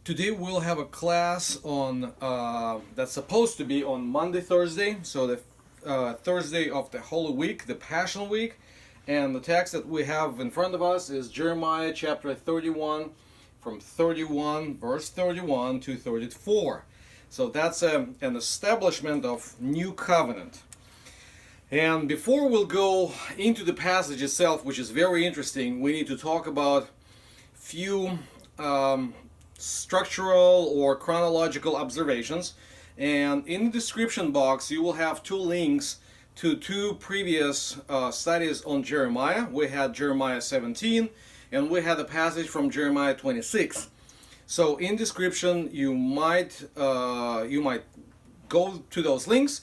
Today we'll have a class on that's supposed to be on Monday, Thursday, so the Thursday of the Holy Week, the Passion Week, and the text that we have in front of us is Jeremiah chapter 31, from 31, verse 31 to 34. So that's an establishment of new covenant. And before we'll go into the passage itself, which is very interesting, we need to talk about few structural or chronological observations. And in the description box you will have two links to two previous studies on Jeremiah. We had Jeremiah 17 and we had a passage from Jeremiah 26. So in description you might go to those links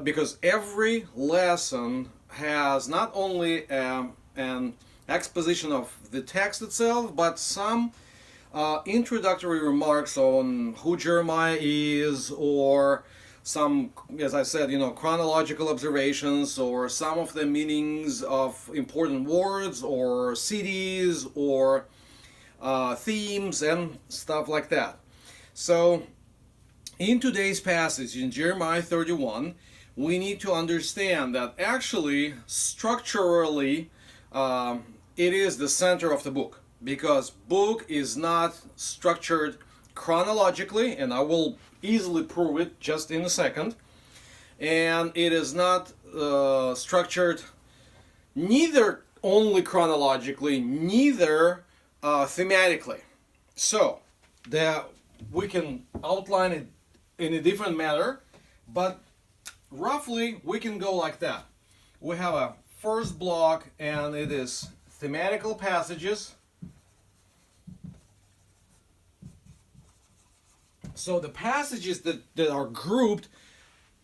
because every lesson has not only an exposition of the text itself, but some introductory remarks on who Jeremiah is, or some, as I said, chronological observations, or some of the meanings of important words or cities or themes and stuff like that. So in today's passage in Jeremiah 31, we need to understand that actually structurally it is the center of the book, because book is not structured chronologically, and I will easily prove it just in a second. And it is not structured neither only chronologically, neither thematically. So that we can outline it in a different manner, but roughly we can go like that. We have a first block, and it is thematical passages. So the passages that are grouped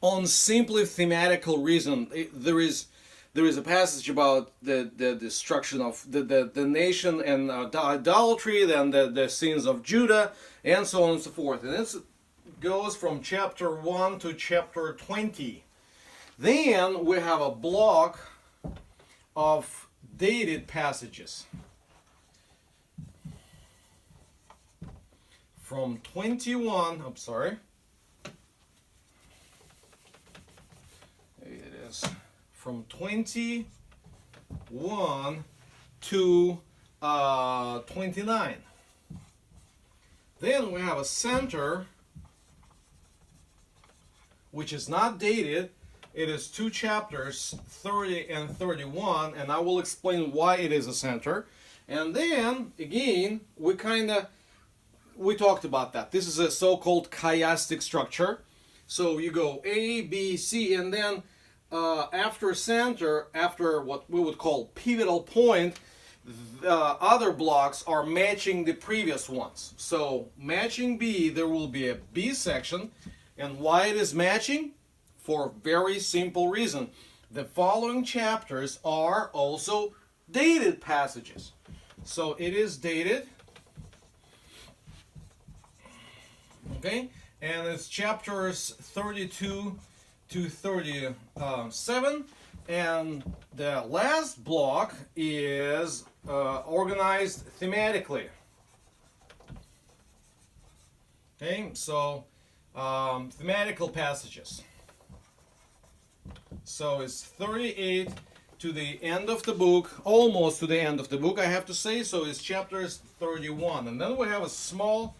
on simply thematical reason. There is a passage about the destruction of the nation and idolatry, then the sins of Judah, and so on and so forth. And it goes from chapter 1 to chapter 20. Then we have a block of dated passages from 21, I'm sorry, it is from 21 to 29. Then we have a center which is not dated. It is two chapters, 30 and 31, and I will explain why it is a center. And then again we talked about that. This is a so-called chiastic structure. So you go A, B, C, and then after center, after what we would call pivotal point, the other blocks are matching the previous ones. So matching B, there will be a B section. And why it is matching? For a very simple reason. The following chapters are also dated passages. So it is dated. Okay, and it's chapters 32 to 37, and the last block is organized thematically. Okay, so thematical passages. So it's 38 to the end of the book, almost to the end of the book, I have to say. So it's chapters 31, and then we have a small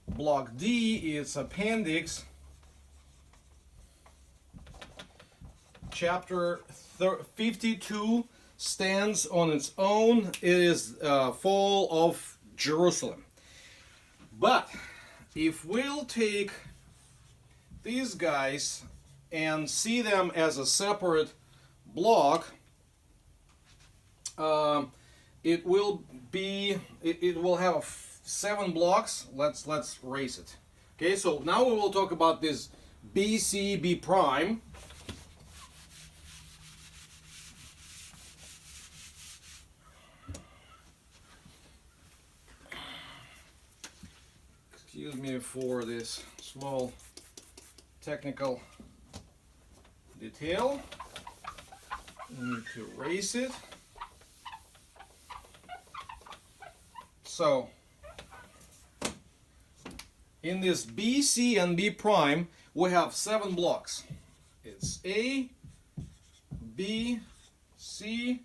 block D, it's appendix, chapter 52 stands on its own. It is fall of Jerusalem. But if we'll take these guys and see them as a separate block, it will have 7 blocks. Let's erase it. Okay, so now we will talk about this BC B prime. Excuse me for this small technical detail. We need to erase it. So in this B, C, and B prime, we have 7 blocks. It's A, B, C,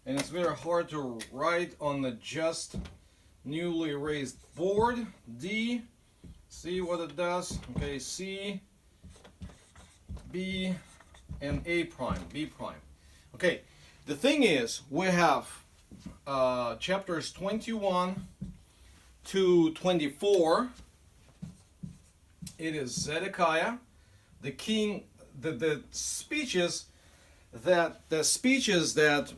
and it's very hard to write on the just newly erased board. D, see what it does. Okay, C, B, and A prime, B prime. Okay, the thing is, we have chapters 21 to 24. It is Zedekiah, the king, the speeches that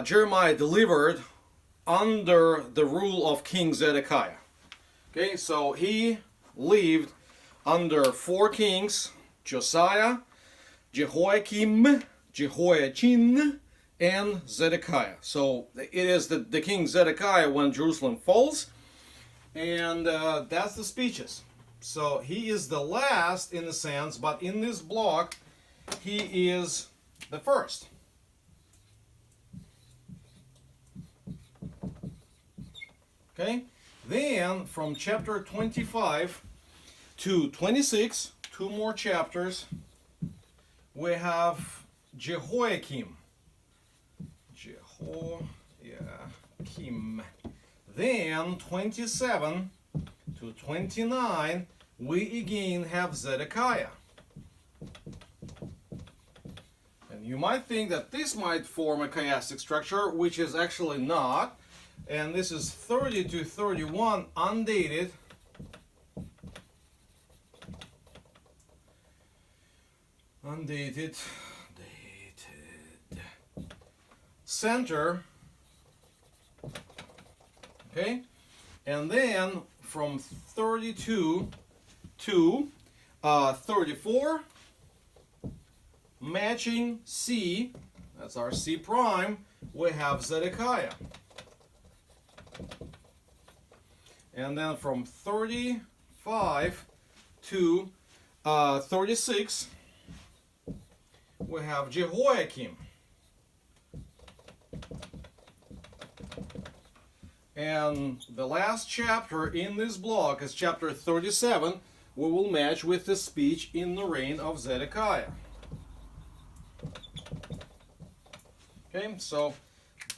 Jeremiah delivered under the rule of King Zedekiah. Okay, so he lived under 4 kings: Josiah, Jehoiakim, Jehoiachin, and Zedekiah. So it is the king Zedekiah when Jerusalem falls, and that's the speeches. So he is the last in a sense, but in this block he is the first. Okay, then from chapter 25 to 26, 2 more chapters, we have Jehoiakim. Jehoiakim. Then 27 to 29, we again have Zedekiah. And you might think that this might form a chiastic structure, which is actually not. And this is 30 to 31, undated. Dated. Center. Okay. And then from 32 to 34, matching C, that's our C prime, we have Zedekiah. And then from 35 to 36, we have Jehoiakim. And the last chapter in this block is chapter 37. We will match with the speech in the reign of Zedekiah. Okay, so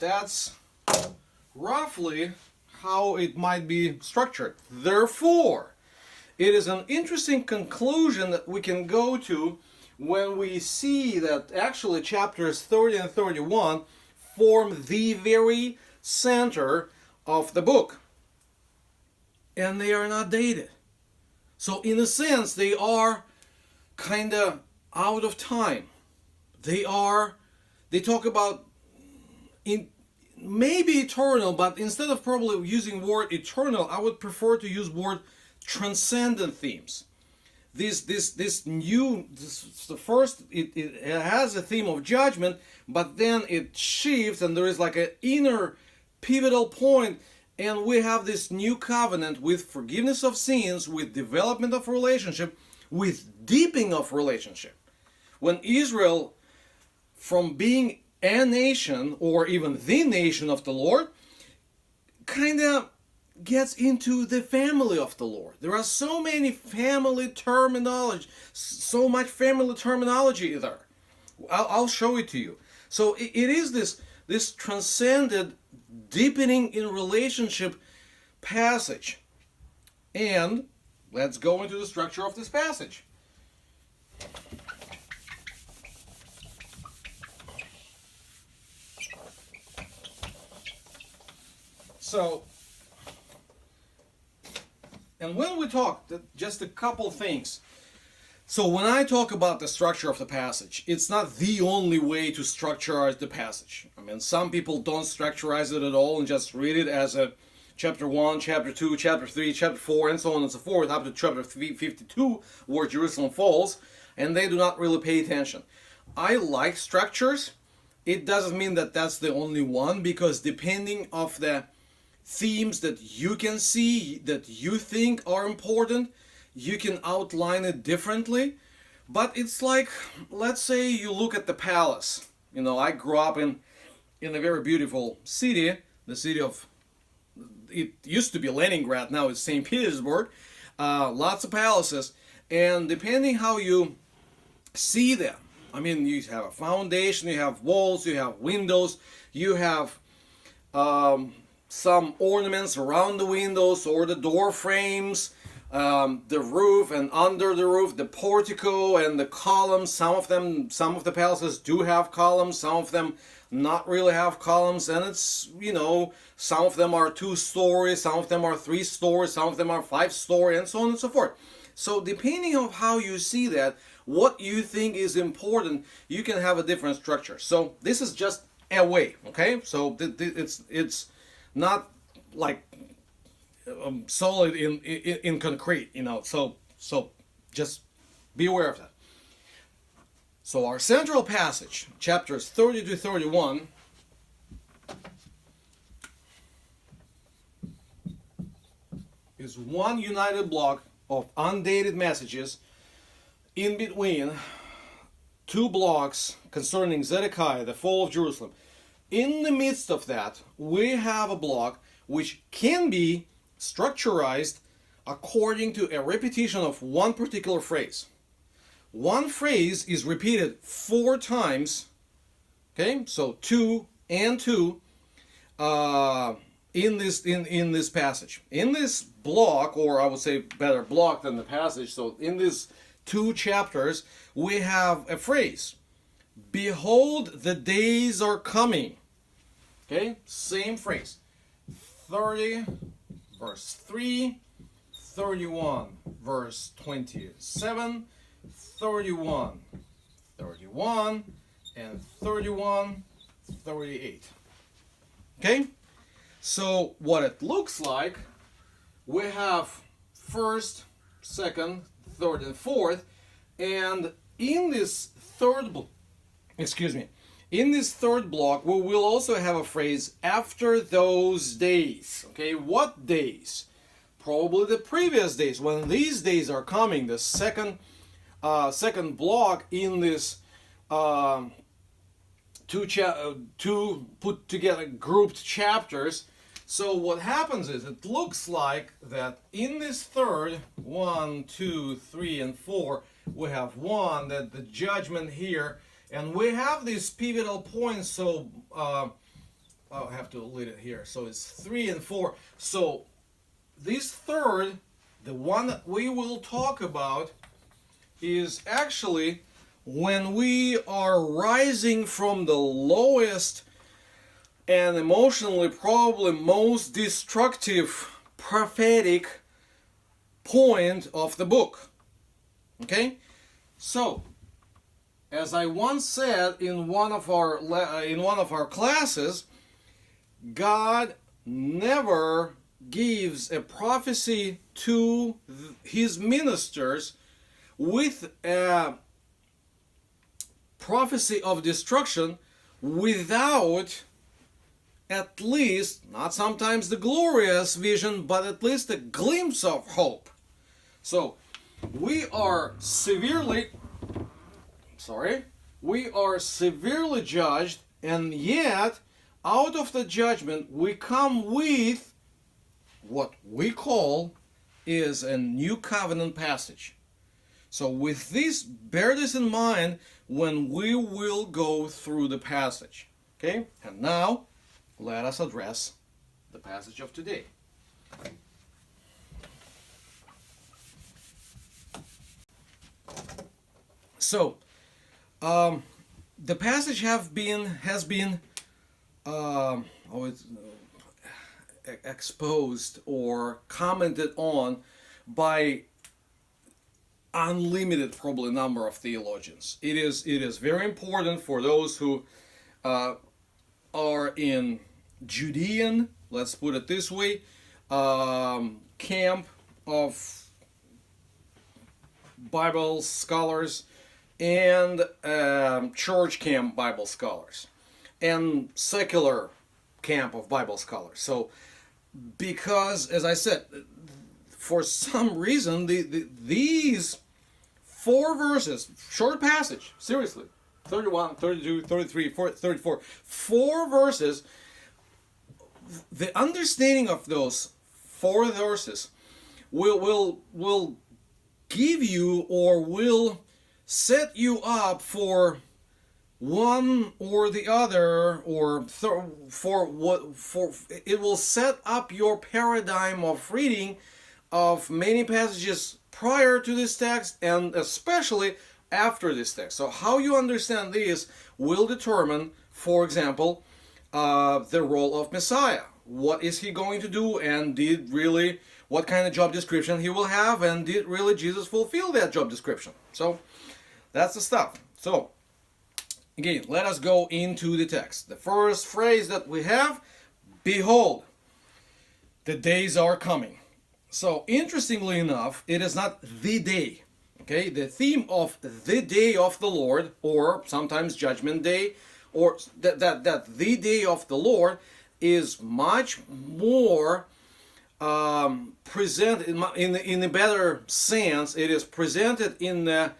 that's roughly how it might be structured. Therefore, it is an interesting conclusion that we can go to when we see that actually chapters 30 and 31 form the very center of the book. And they are not dated. So in a sense, they are kind of out of time. They talk about maybe eternal, but instead of probably using word eternal, I would prefer to use word transcendent themes. The first, it has a theme of judgment, but then it shifts and there is like an inner pivotal point, and we have this new covenant with forgiveness of sins, with development of relationship, with deepening of relationship. When Israel, from being a nation or even the nation of the Lord, kind of gets into the family of the Lord. There are so many family terminology, so much family terminology there. I'll show it to you. So it is this transcended deepening in relationship passage. And let's go into the structure of this passage. So, and when we talk, just a couple things. So when I talk about the structure of the passage, it's not the only way to structurize the passage. I mean, some people don't structurize it at all and just read it as a chapter 1, chapter 2, chapter 3, chapter 4, and so on and so forth, up to chapter 52, where Jerusalem falls, and they do not really pay attention. I like structures. It doesn't mean that that's the only one, because depending of the themes that you can see, that you think are important, you can outline it differently. But it's like, let's say you look at the palace. You know, I grew up in a very beautiful city, the city of, it used to be Leningrad, now it's St. Petersburg. lots of palaces, and depending how you see them, I mean, you have a foundation, you have walls, you have windows, you have some ornaments around the windows or the door frames, the roof, and under the roof the portico and the columns. Some of the palaces do have columns, some of them not really have columns, and it's, some of them are 2 stories, some of them are 3 stories, some of them are 5 stories, and so on and so forth. So depending on how you see that, what you think is important, you can have a different structure. So this is just a way, okay? So it's not like solid in concrete, So just be aware of that. So our central passage, chapters 30 to 31, is one united block of undated messages in between 2 blocks concerning Zedekiah, the fall of Jerusalem. In the midst of that, we have a block which can be structurized according to a repetition of one particular phrase. One phrase is repeated 4 times, okay? So 2 and 2 in this passage. In this block, or I would say better block than the passage, so in these 2 chapters, we have a phrase. Behold, the days are coming. Okay, same phrase. 30, verse 3, 31, verse 27, 31, 31, and 31, 38. Okay, so what it looks like, we have 1st, 2nd, 3rd, and 4th, and in this in this 3rd block, we will also have a phrase, after those days. Okay, what days? Probably the previous days, when these days are coming, the second block in this 2 put together grouped chapters. So what happens is, it looks like that in this 3rd, 1, 2, 3, and 4, we have 1, that the judgment here, and we have these pivotal points. So I'll have to leave it here. So it's 3 and 4. So this 3rd, the one that we will talk about, is actually when we are rising from the lowest and emotionally probably most destructive prophetic point of the book. Okay? So, as I once said in one of our classes, God never gives a prophecy to his ministers with a prophecy of destruction without at least, not sometimes the glorious vision, but at least a glimpse of hope. So we are severely judged, and yet out of the judgment we come with what we call is a new covenant passage. So with this, bear this in mind when we will go through the passage. Okay? And now let us address the passage of today. So, the passage has been exposed or commented on by unlimited probably number of theologians. It is very important for those who are in Judean, let's put it this way, camp of Bible scholars, and church camp Bible scholars, and secular camp of Bible scholars. So, because, as I said, for some reason, these 4 verses, short passage, seriously, 31, 32, 33, 34, 4 verses, the understanding of those 4 verses will give you or will set you up for one or the other, or for what, for it will set up your paradigm of reading of many passages prior to this text and especially after this text. So how you understand this will determine, for example, the role of Messiah. What is he going to do, and did really, what kind of job description he will have, and did really Jesus fulfill that job description? So that's the stuff. So again, let us go into the text. The first phrase that we have, behold, the days are coming. So interestingly enough, it is not the day. Okay, the theme of the day of the Lord, or sometimes Judgment Day, or that the day of the Lord is much more presented in a better sense. It is presented in the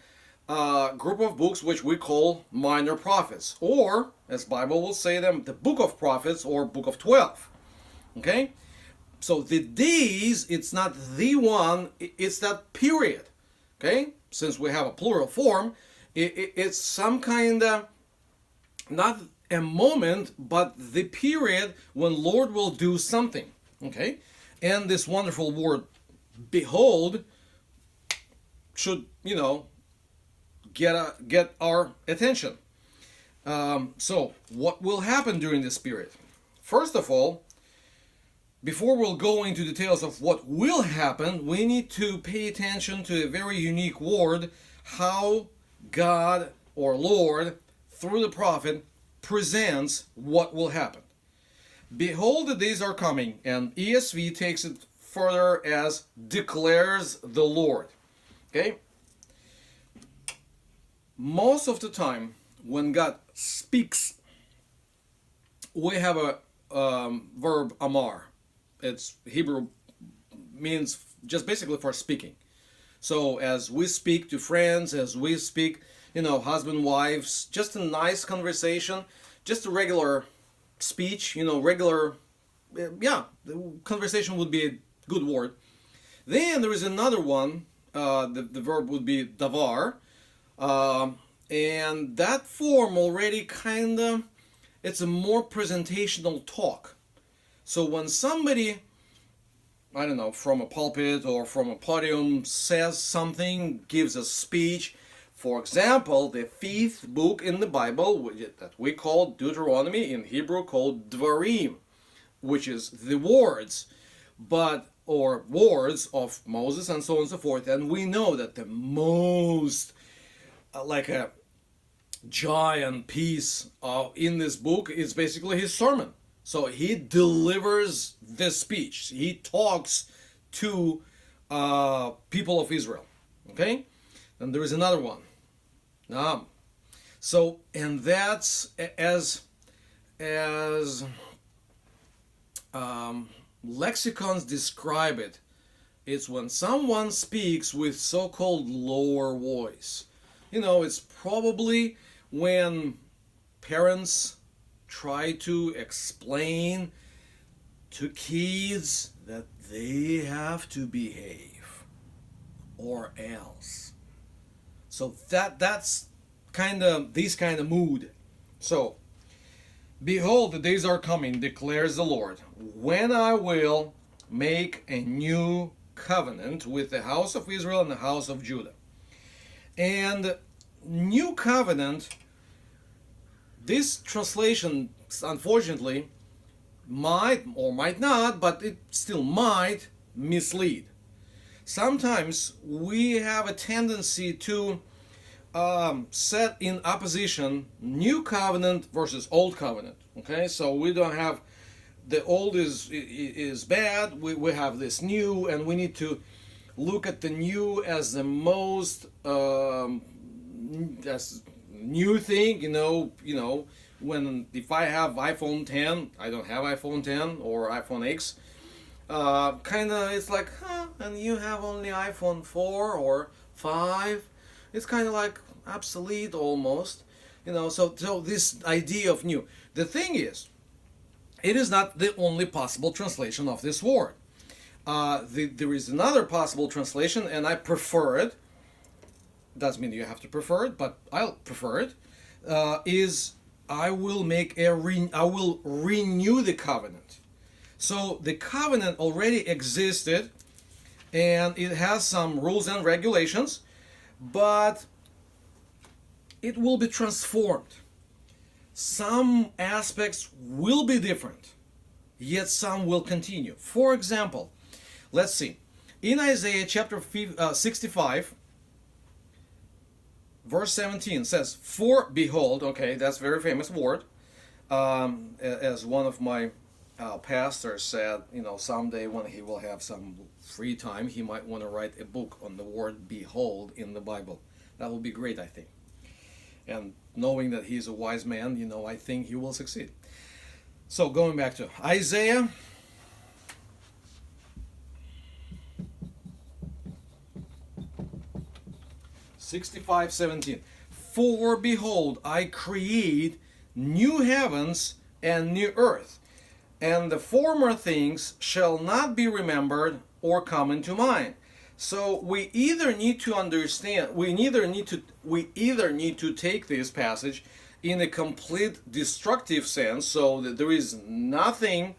group of books which we call minor prophets, or as Bible will say them, the book of prophets or book of 12. Okay, so the days, it's not the one, it's that period. Okay, since we have a plural form, it's some kind of, not a moment, but the period when Lord will do something. Okay, and this wonderful word behold should, get our attention. So what will happen during this period? First of all, before we'll go into details of what will happen, we need to pay attention to a very unique word, how God or Lord, through the prophet, presents what will happen. Behold, the days are coming, and ESV takes it further as declares the Lord. Okay? Most of the time, when God speaks, we have a verb amar. It's Hebrew, means just basically for speaking. So as we speak to friends, as we speak, husband, wives, just a nice conversation, just a regular speech, regular, the conversation would be a good word. Then there is another one, the verb would be davar, and that form already it's a more presentational talk. So when somebody, I don't know, from a pulpit or from a podium says something, gives a speech, for example, the 5th book in the Bible that we call Deuteronomy, in Hebrew called Dvarim, which is the words, or words of Moses and so on and so forth. And we know that the most, like a giant piece in this book is basically his sermon. So he delivers this speech. He talks to people of Israel. Okay? And there is another one. So, and that's as lexicons describe it. It's when someone speaks with so-called lower voice. It's probably when parents try to explain to kids that they have to behave or else. So that's this kind of mood. So, behold, the days are coming, declares the Lord, when I will make a new covenant with the house of Israel and the house of Judah. And new covenant, this translation, unfortunately, might or might not, but it still might mislead. Sometimes we have a tendency to set in opposition new covenant versus old covenant. Okay, so we don't have the old is bad. We have this new, and we need to look at the new as the most as new thing. When if I have iPhone 10, I don't have iPhone 10 or iPhone X. It's like, and you have only iPhone 4 or 5. It's kind of like obsolete almost, so this idea of new. The thing is, it is not the only possible translation of this word. There is another possible translation, and I prefer it. Doesn't mean you have to prefer it, but I'll prefer it. Is I will I will renew the covenant. So the covenant already existed, and it has some rules and regulations, but it will be transformed. Some aspects will be different, yet some will continue. For example, let's see. In Isaiah chapter 65, verse 17 says, "For behold," okay, that's a very famous word. As one of my pastors said, someday when he will have some free time, he might want to write a book on the word behold in the Bible. That would be great, I think. And knowing that he's a wise man, I think he will succeed. So going back to Isaiah. (65:17). "For behold, I create new heavens and new earth, and the former things shall not be remembered or come into mind." So we either need to understand, we either need to take this passage in a complete destructive sense, so that there is nothing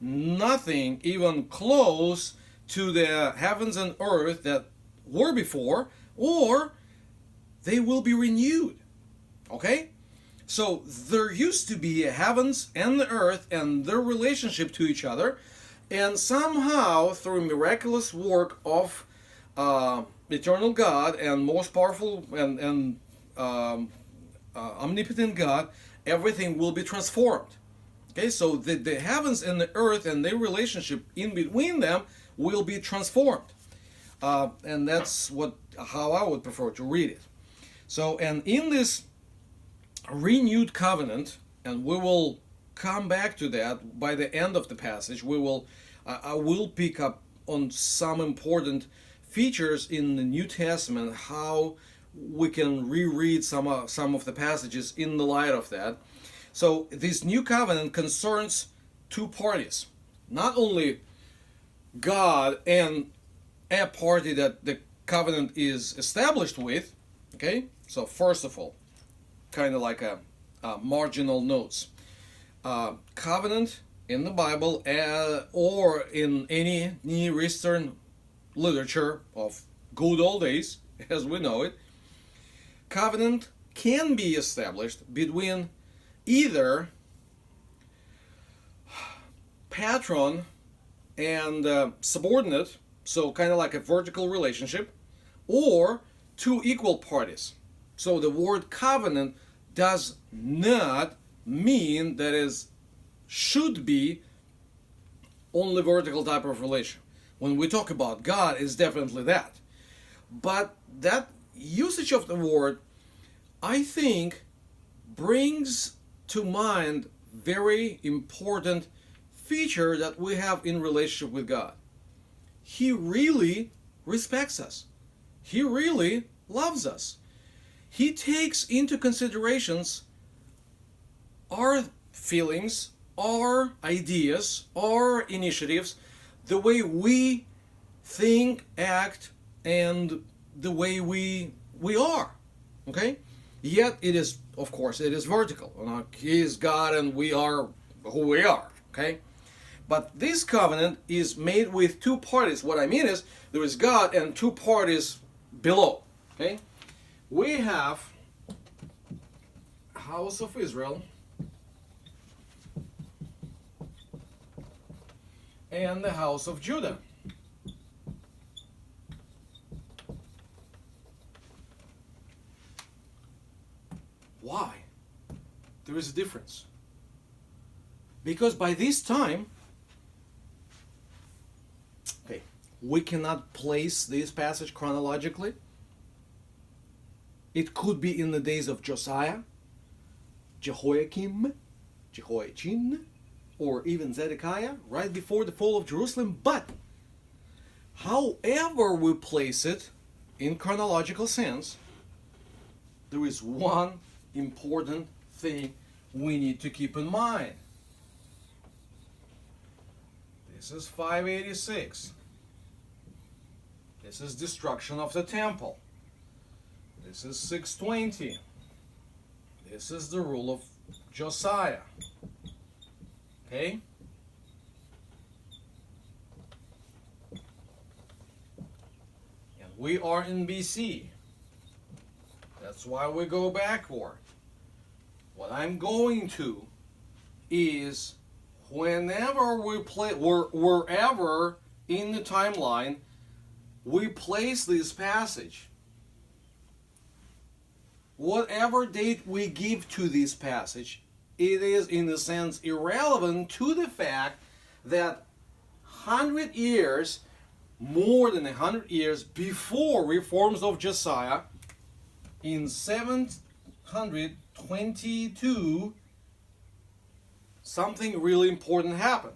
even close to the heavens and earth that were before, or they will be renewed. Okay? So there used to be a heavens and the earth and their relationship to each other, and somehow through miraculous work of eternal God and most powerful and omnipotent God, everything will be transformed. Okay, so the heavens and the earth and their relationship in between them will be transformed. And that's how I would prefer to read it. So, and in this renewed covenant, and we will come back to that by the end of the passage, I will pick up on some important features in the New Testament, how we can reread some of the passages in the light of that. So this new covenant concerns two parties, not only God and a party that the covenant is established with. Okay, so first of all, kind of like a marginal notes. Covenant in the Bible or in any Near Eastern literature of good old days, as we know it, covenant can be established between either patron and subordinate, so kind of like a vertical relationship, or two equal parties. So the word covenant does not mean that it should be only vertical type of relation. When we talk about God, it's definitely that. But that usage of the word, I think, brings to mind very important feature that we have in relationship with God. He really respects us. He really loves us. He takes into considerations our feelings, our ideas, our initiatives, the way we think, act, and the way we are. Okay? Yet it is, of course, it is vertical. He is God and we are who we are. Okay? But this covenant is made with two parties. What I mean is, there is God and two parties below. Okay? We have House of Israel and the House of Judah. Why? There is a difference. Because by this time, we cannot place this passage chronologically. It could be in the days of Josiah, Jehoiakim, Jehoiachin, or even Zedekiah, right before the fall of Jerusalem. But however we place it in chronological sense, there is one important thing we need to keep in mind. The This is 586. This is destruction of the temple. This is 620. This is the rule of Josiah. Okay? And we are in BC. That's why we go backward. What I'm going to is whenever we play, wherever in the timeline we place this passage, whatever date we give to this passage, it is in a sense irrelevant to the fact that 100 years, more than 100 years before reforms of Josiah, in 722, something really important happened.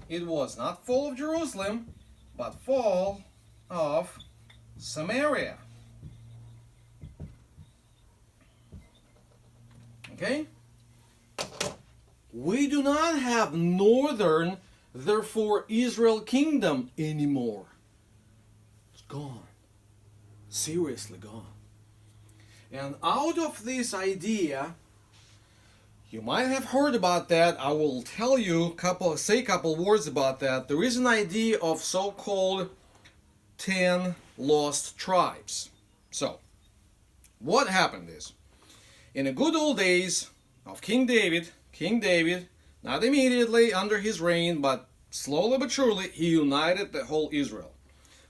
It was not fall of Jerusalem, but fall of Samaria. Okay? We do not have northern, therefore Israel kingdom anymore. It's gone. Seriously gone. And out of this idea, you might have heard about that. I will tell you say a couple words about that. There is an idea of so-called 10 lost tribes. So, what happened is, in the good old days of King David, not immediately under his reign, but slowly but surely, he united the whole Israel.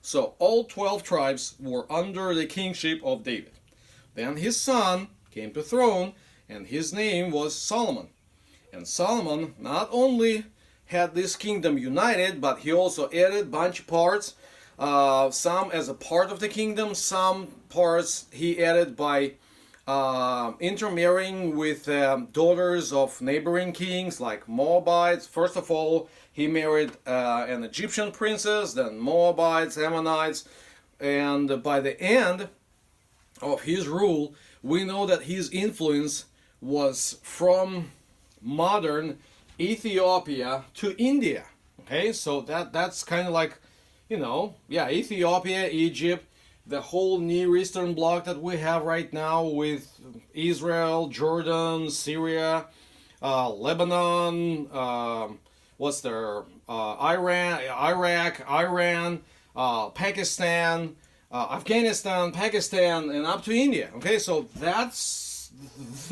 So all 12 tribes were under the kingship of David. Then his son came to throne, and his name was Solomon. And Solomon not only had this kingdom united, but he also added a bunch of parts, some as a part of the kingdom, some parts he added by intermarrying with daughters of neighboring kings like Moabites. First of all, he married an Egyptian princess, then Moabites, Ammonites, and by the end of his rule, we know that his influence was from modern Ethiopia to India. Okay, so that's kind of like, Ethiopia, Egypt, the whole Near Eastern bloc that we have right now with Israel, Jordan, Syria, Lebanon, Iraq, Iran, Pakistan, Afghanistan, Pakistan, and up to India. Okay, so that's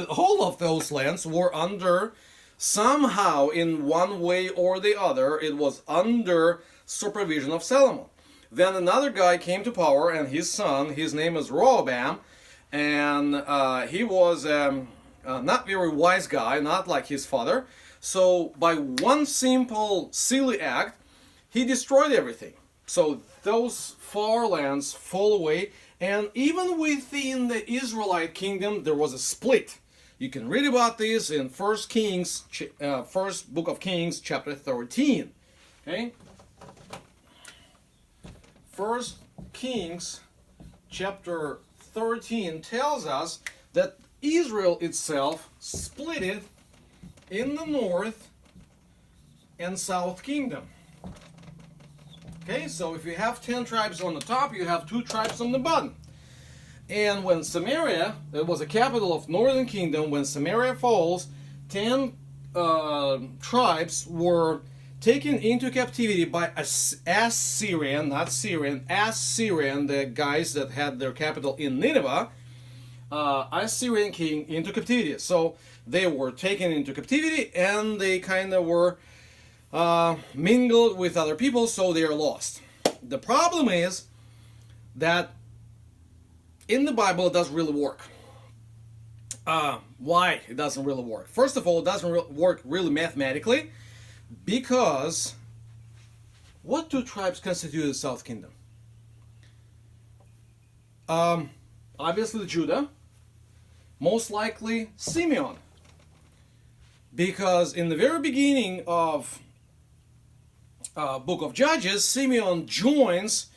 all of those lands were under, somehow in one way or the other, it was under supervision of Solomon. Then another guy came to power, and his son, his name is Rehoboam, and he was not very wise guy, not like his father. So by one simple silly act, he destroyed everything. So those far lands fall away, and even within the Israelite kingdom, there was a split. You can read about this in First Book of Kings, chapter 13. Okay. First Kings chapter 13 tells us that Israel itself split it in the north and south kingdom. Okay, so if you have 10 tribes on the top, you have 2 tribes on the bottom. And when Samaria, it was a capital of northern kingdom, when Samaria falls, 10 tribes were taken into captivity by Assyrian, not Syrian, Assyrian, the guys that had their capital in Nineveh, Assyrian king into captivity. So they were taken into captivity, and they kind of were mingled with other people, so they are lost. The problem is that in the Bible it doesn't really work. Why it doesn't really work? First of all, it doesn't work really mathematically, because what 2 tribes constitute the South Kingdom? Obviously Judah, most likely Simeon, because in the very beginning of Book of Judges, Simeon joins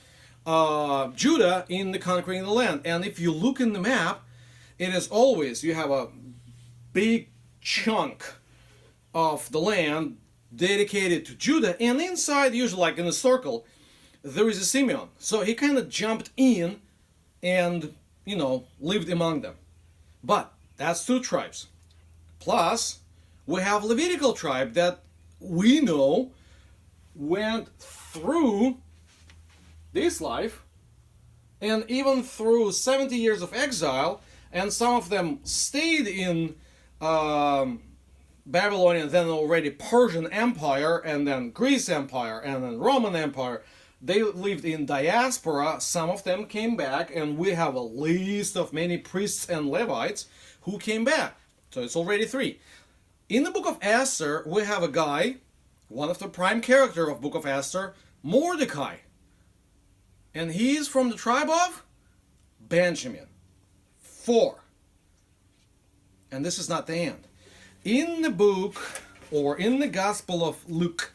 Judah in the conquering the land. And if you look in the map, it is always, you have a big chunk of the land dedicated to Judah, and inside, usually like in a circle, there is a Simeon. So he kind of jumped in and, lived among them. But that's 2 tribes. Plus, we have Levitical tribe that we know went through this life and even through 70 years of exile, and some of them stayed in Babylonian, then already Persian Empire, and then Greece Empire, and then Roman Empire. They lived in diaspora. Some of them came back, and we have a list of many priests and Levites who came back. So it's already 3. In the book of Esther, we have a guy, one of the prime character of book of Esther, Mordecai. And he's from the tribe of Benjamin. 4. And this is not the end. In the book, or in the Gospel of Luke,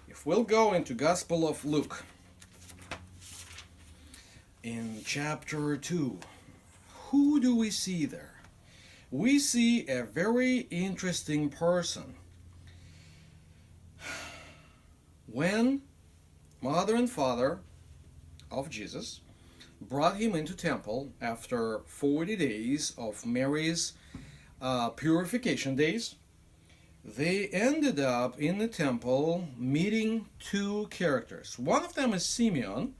if we'll go into Gospel of Luke, in chapter 2, who do we see there? We see a very interesting person. When mother and father of Jesus brought him into temple after 40 days of Mary's purification days, they ended up in the temple meeting 2 characters. One of them is Simeon,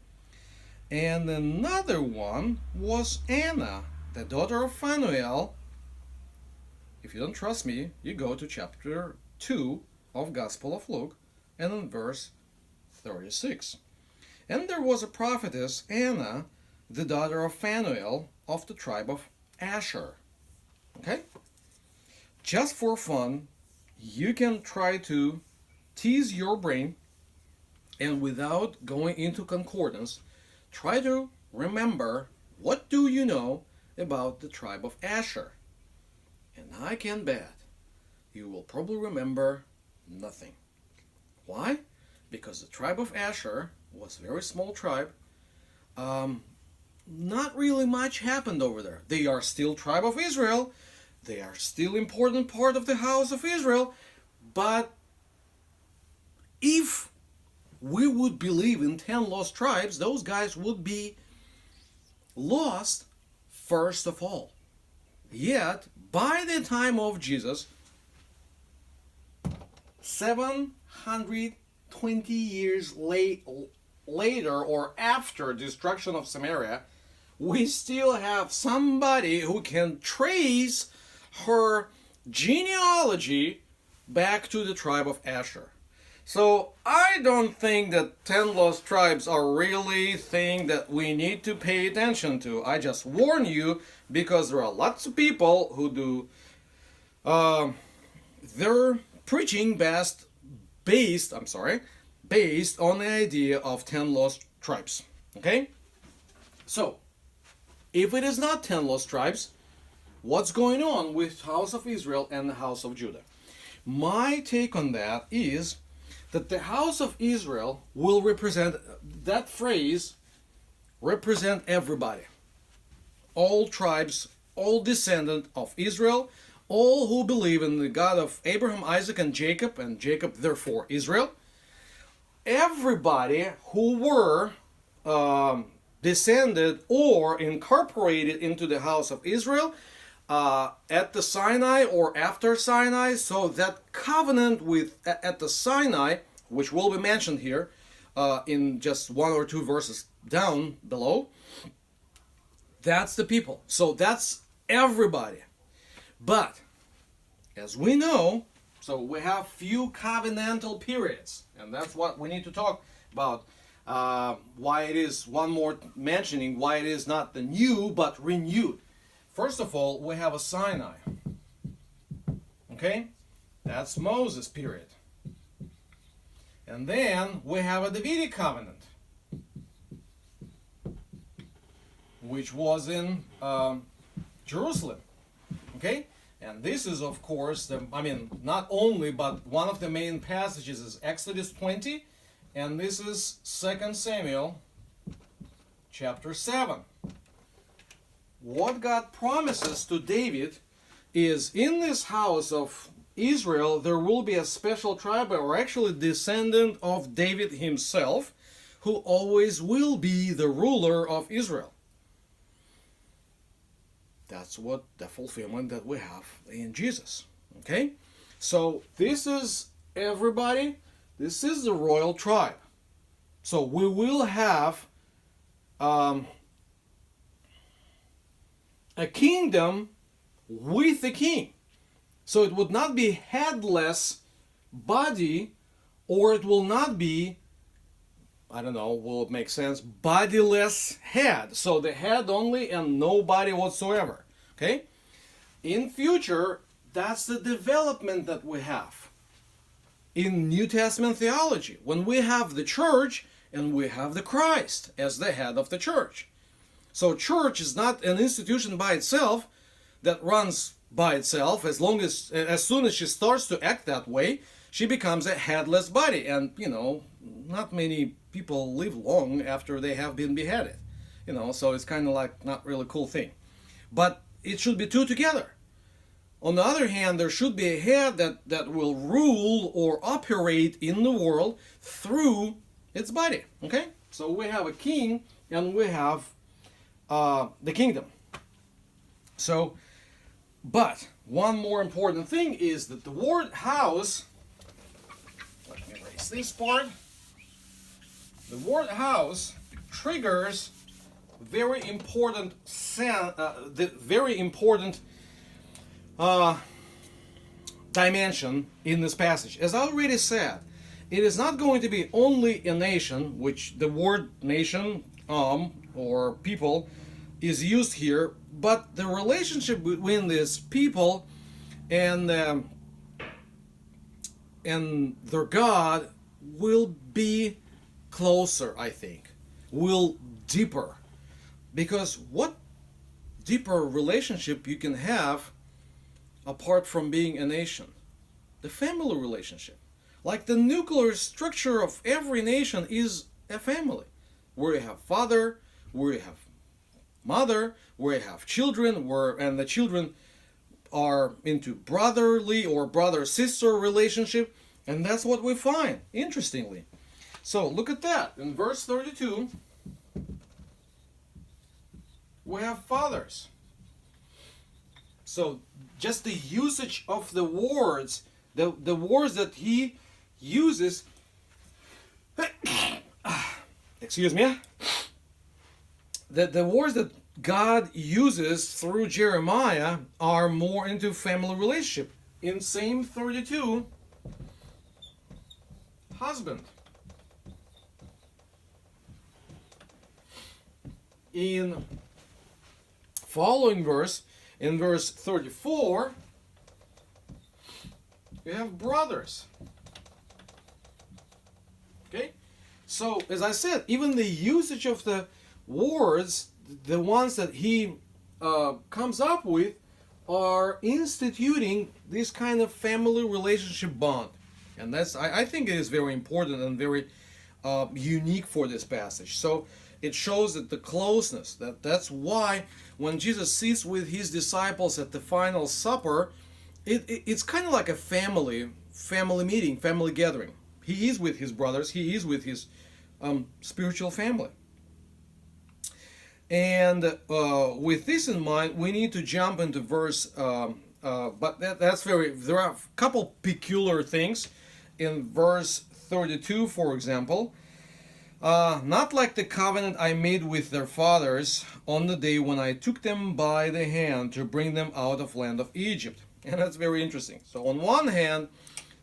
and another one was Anna, the daughter of Phanuel. If you don't trust me, you go to chapter 2 of Gospel of Luke, and in verse 36. And there was a prophetess, Anna, the daughter of Phanuel, of the tribe of Asher. Okay? Just for fun, you can try to tease your brain, and without going into concordance, try to remember, what do you know about the tribe of Asher? And I can bet you will probably remember nothing. Why? Because the tribe of Asher was a very small tribe. Not really much happened over there. They are still tribe of Israel. They are still important part of the house of Israel. But if we would believe in 10 lost tribes, those guys would be lost first of all. Yet, by the time of Jesus, 720 years later, or after destruction of Samaria, we still have somebody who can trace her genealogy back to the tribe of Asher. So I don't think that 10 lost tribes are really thing that we need to pay attention to. I just warn you, because there are lots of people who do their preaching based on the idea of 10 lost tribes. Okay? So, if it is not 10 lost tribes, what's going on with house of Israel and the house of Judah? My take on that is that the house of Israel will represent, that phrase, represent everybody. All tribes, all descendant of Israel, all who believe in the God of Abraham, Isaac, and Jacob therefore Israel. Everybody who were descended or incorporated into the house of Israel at the Sinai or after Sinai. So that covenant at the Sinai, which will be mentioned here in just 1 or 2 verses down below, that's the people. So that's everybody. But as we know, so we have few covenantal periods, and that's what we need to talk about. Why it is, one more mentioning, why it is not the new but renewed. First of all, we have a Sinai. Okay? That's Moses period. And then we have a Davidic covenant, which was in Jerusalem. Okay? And this is, of course, not only, but one of the main passages is Exodus 20, and this is 2 Samuel chapter 7. What God promises to David is, in this house of Israel, there will be a special tribe, or actually descendant of David himself, who always will be the ruler of Israel. That's what the fulfillment that we have in Jesus. Okay? So this is everybody. This is the royal tribe. So we will have a kingdom with a king. So it would not be headless body, or it will not be, I don't know, will it make sense, bodiless head. So the head only and no body whatsoever. Okay? In future, that's the development that we have in New Testament theology. When we have the church and we have the Christ as the head of the church. So church is not an institution by itself that runs by itself. As soon as she starts to act that way, she becomes a headless body. And, not many people live long after they have been beheaded. So it's kind of like not really a cool thing. But it should be two together. On the other hand, there should be a head that will rule or operate in the world through its body. Okay? So we have a king and we have the kingdom. So, but one more important thing is that the word house, let me erase this part. The word house triggers very important dimension in this passage. As I already said, it is not going to be only a nation, which the word nation or people is used here, but the relationship between these people and their God will be closer, I think, will deeper. Because what deeper relationship you can have apart from being a nation? The family relationship. Like the nuclear structure of every nation is a family, where you have father, where you have mother, where you have children, and the children are into brotherly or brother-sister relationship, and that's what we find, interestingly. So look at that. In verse 32, we have fathers. So just the usage of the words, the words that he uses, excuse me, the words that God uses through Jeremiah are more into family relationship. In same 32, husband. In following verse, in verse 34, you have brothers. Okay? So, as I said, even the usage of the words, the ones that he comes up with, are instituting this kind of family relationship bond. And that's, I think it is very important and very unique for this passage. So, it shows that the closeness, that's why when Jesus sits with his disciples at the final supper, it's kind of like a family meeting, family gathering. He is with his brothers, he is with his spiritual family. And with this in mind, we need to jump into verse, but there are a couple peculiar things in verse 32, for example. Not like the covenant I made with their fathers on the day when I took them by the hand to bring them out of land of Egypt. And that's very interesting. So on one hand,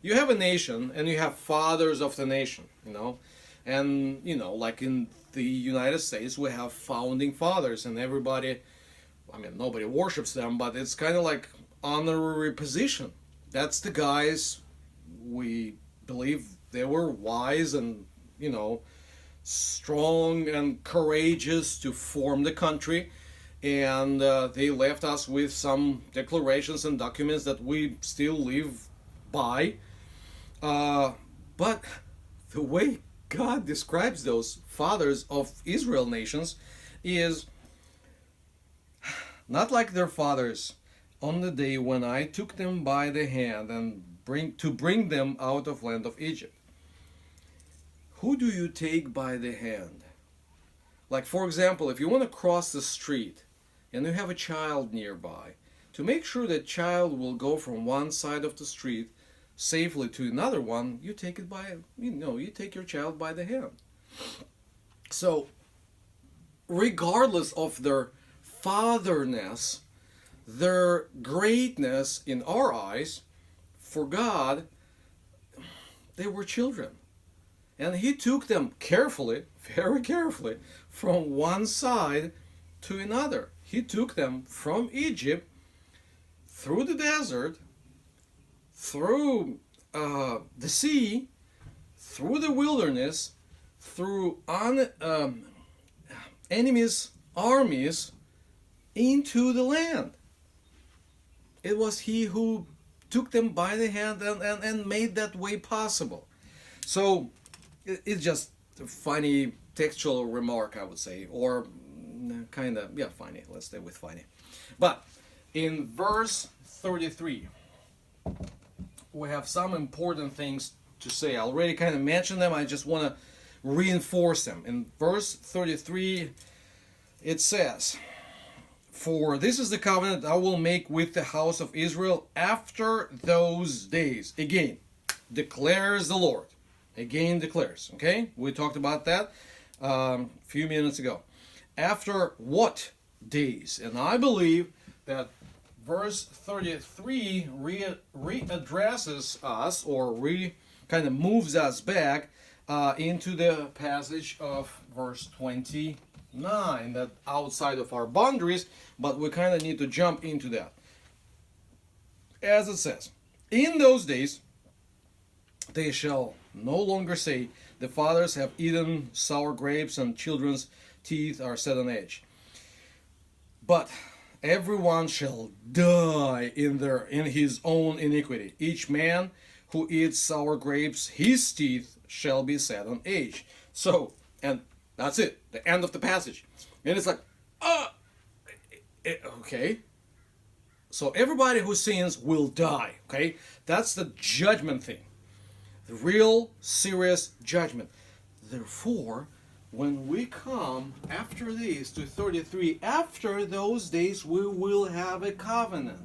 you have a nation and you have fathers of the nation, and, like in the United States, we have founding fathers, and everybody, nobody worships them, but it's kind of like honorary position. That's the guys we believe they were wise and, strong and courageous to form the country, and they left us with some declarations and documents that we still live by. But the way God describes those fathers of Israel nations is not like their fathers on the day when I took them by the hand and bring them out of land of Egypt. Who do you take by the hand? Like, for example, if you want to cross the street and you have a child nearby, to make sure that child will go from one side of the street safely to another one, you take your child by the hand. So, regardless of their fatherness, their greatness in our eyes, for God, they were children. And he took them carefully, very carefully, from one side to another. He took them from Egypt, through the desert, through the sea, through the wilderness, through enemies' armies, into the land. It was he who took them by the hand and made that way possible. So it's just a funny textual remark, I would say, or kind of, yeah, funny. Let's stay with funny. But in verse 33, we have some important things to say. I already kind of mentioned them. I just want to reinforce them. In verse 33, it says, "For this is the covenant I will make with the house of Israel after those days." Again, declares the Lord. Again, declares. Okay? We talked about that a few minutes ago. After what days? And I believe that verse 33 readdresses us, or kind of moves us back into the passage of verse 29, that outside of our boundaries, but we kind of need to jump into that. As it says, "In those days they shall no longer say, the fathers have eaten sour grapes and children's teeth are set on edge. But everyone shall die in his own iniquity. Each man who eats sour grapes, his teeth shall be set on edge." So, and that's it, the end of the passage. And it's like, okay. So everybody who sins will die, okay? That's the judgment thing. The real serious judgment. Therefore, when we come after this to 33, after those days we will have a covenant.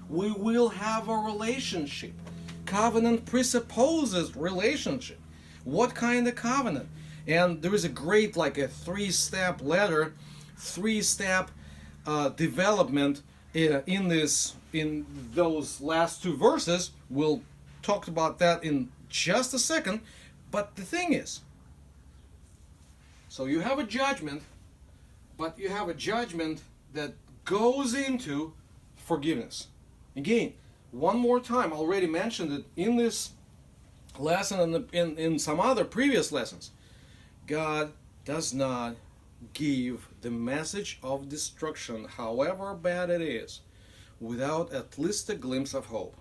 We will have a relationship. Covenant presupposes relationship. What kind of covenant? And there is a great, like a three-step ladder, three-step development in those last two verses. We'll talk about that in just a second. But the thing is, so you have a judgment, but you have a judgment that goes into forgiveness. Again, one more time, I already mentioned it in this lesson and in some other previous lessons. God does not give the message of destruction, however bad it is, without at least a glimpse of hope.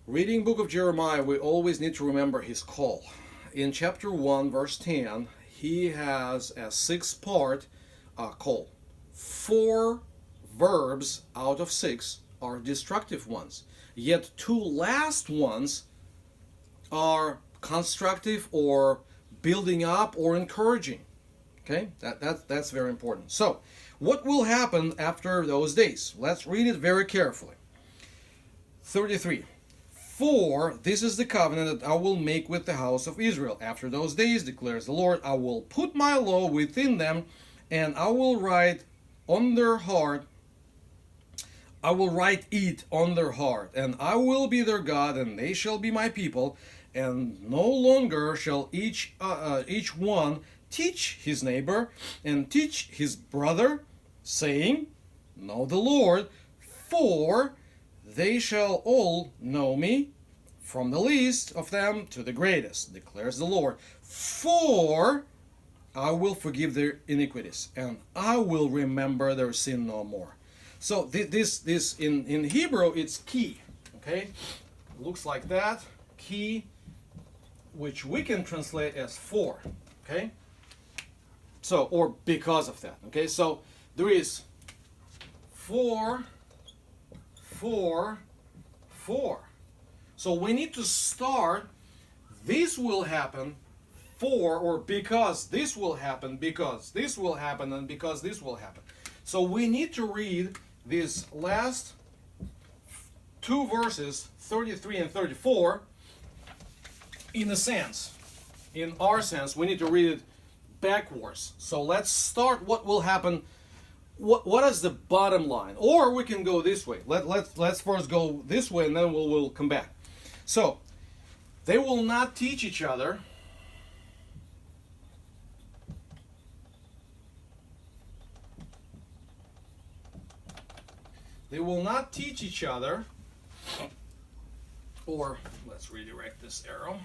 Reading book of Jeremiah, we always need to remember his call. In chapter 1, verse 10, he has a 6-part call. 4 verbs out of 6 are destructive ones, yet 2 last ones are constructive or building up or encouraging. Okay, that's very important. So, what will happen after those days? Let's read it very carefully. 33. "For this is the covenant that I will make with the house of Israel. After those days, declares the Lord, I will put my law within them, and I will write on their heart. I will write it on their heart, and I will be their God, and they shall be my people. And no longer shall each one teach his neighbor and teach his brother, saying, Know the Lord, for they shall all know me, from the least of them to the greatest, declares the Lord. For I will forgive their iniquities, and I will remember their sin no more." So this in Hebrew, it's key. Okay, it looks like that, key, which we can translate as for. Okay, so, or because of that. Okay, so there is 4, 4, 4. So we need to start, this will happen for, or because this will happen, because this will happen, and because this will happen. So we need to read these last two verses, 33 and 34, in a sense. In our sense, we need to read it backwards. So let's start what will happen. What is the bottom line? Or we can go this way. Let's first go this way and then we'll come back. So, they will not teach each other. They will not teach each other. Or, let's redirect this arrow.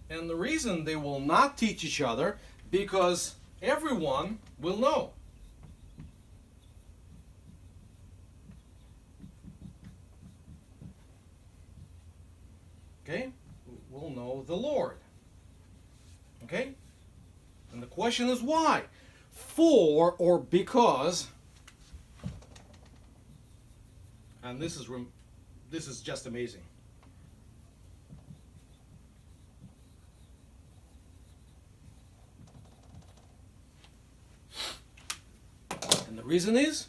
And the reason they will not teach each other, because everyone will know. Okay? Will know the Lord. Okay? And the question is why? For or because. And this is just amazing. And the reason is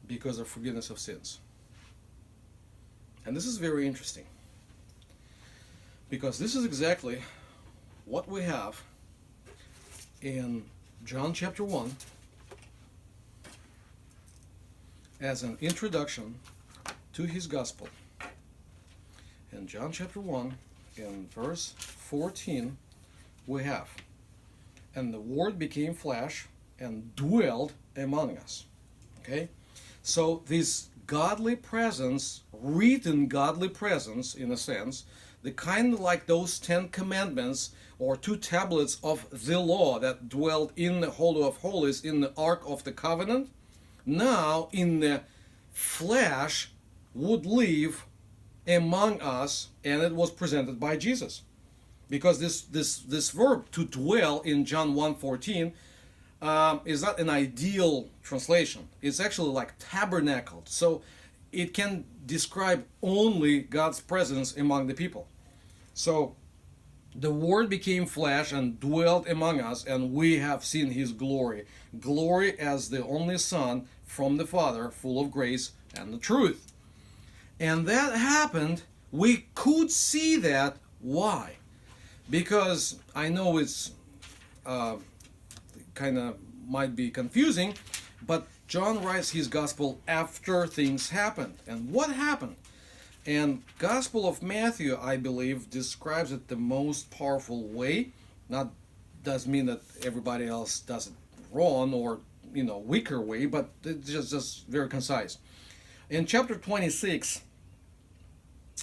because of forgiveness of sins. And this is very interesting, because this is exactly what we have in John chapter 1 as an introduction to his gospel. In John chapter 1, in verse 14, we have, "And the Word became flesh and dwelled among us." Okay? So this godly presence, written godly presence in a sense, the kind like those 10 commandments or 2 tablets of the law that dwelled in the Holy of Holies, in the Ark of the Covenant, now in the flesh would live among us, and it was presented by Jesus. Because this verb to dwell in John 1:14 is not an ideal translation. It's actually like tabernacled. So it can describe only God's presence among the people. So the Word became flesh and dwelt among us, and we have seen his glory. Glory as the only Son from the Father, full of grace and the truth. And that happened. We could see that. Why? Because I know it's kind of might be confusing, but John writes his gospel after things happened. And what happened? And Gospel of Matthew, I believe, describes it the most powerful way. Not does mean that everybody else does it wrong or weaker way, but it's just very concise. In chapter 26,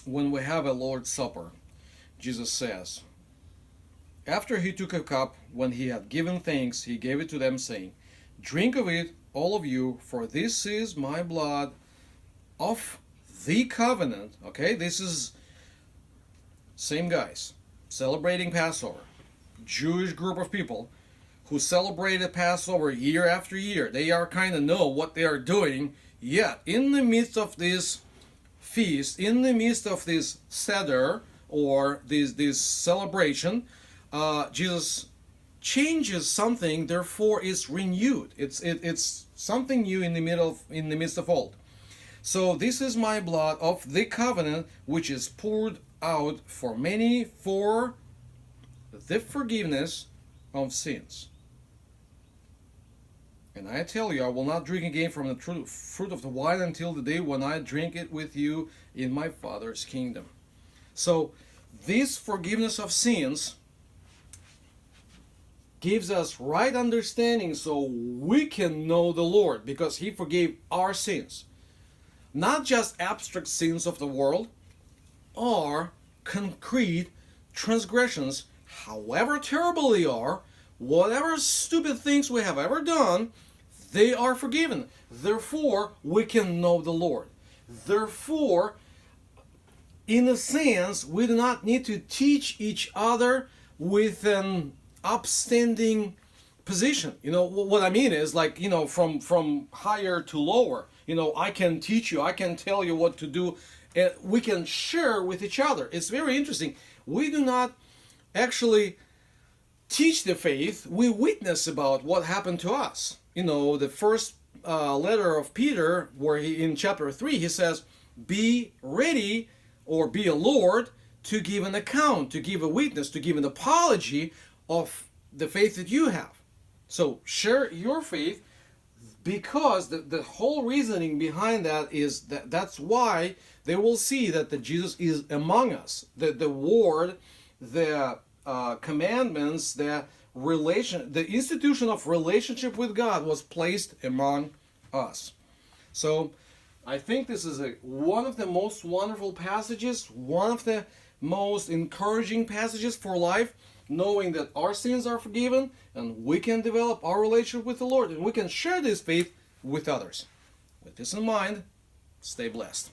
when we have a Lord's Supper, Jesus says, "After he took a cup, when he had given thanks, he gave it to them, saying, 'Drink of it, all of you, for this is my blood of the covenant.'" Okay, this is same guys celebrating Passover. Jewish group of people who celebrated Passover year after year. They are kind of know what they are doing. Yet, in the midst of this feast, in the midst of this Seder, or this celebration, Jesus changes something, therefore it's renewed. It's something new in the midst of old. So this is my blood of the covenant, which is poured out for many for the forgiveness of sins. And I tell you, I will not drink again from the fruit of the vine until the day when I drink it with you in my Father's kingdom. So this forgiveness of sins gives us right understanding so we can know the Lord, because he forgave our sins. Not just abstract sins of the world, or concrete transgressions, however terrible they are, whatever stupid things we have ever done, they are forgiven. Therefore, we can know the Lord. Therefore, in a sense, we do not need to teach each other with an upstanding position. What I mean is, like, from higher to lower. I can teach you, I can tell you what to do, and we can share with each other. It's very interesting. We do not actually teach the faith, we witness about what happened to us. The first letter of Peter, where in chapter 3, he says, be ready, or be alert to give an account, to give a witness, to give an apology of the faith that you have. So share your faith, because the whole reasoning behind that is that's why they will see that Jesus is among us. The word, the commandments, the institution of relationship with God was placed among us. So I think this is one of the most wonderful passages, one of the most encouraging passages for life, knowing that our sins are forgiven and we can develop our relationship with the Lord, and we can share this faith with others. With this in mind, stay blessed.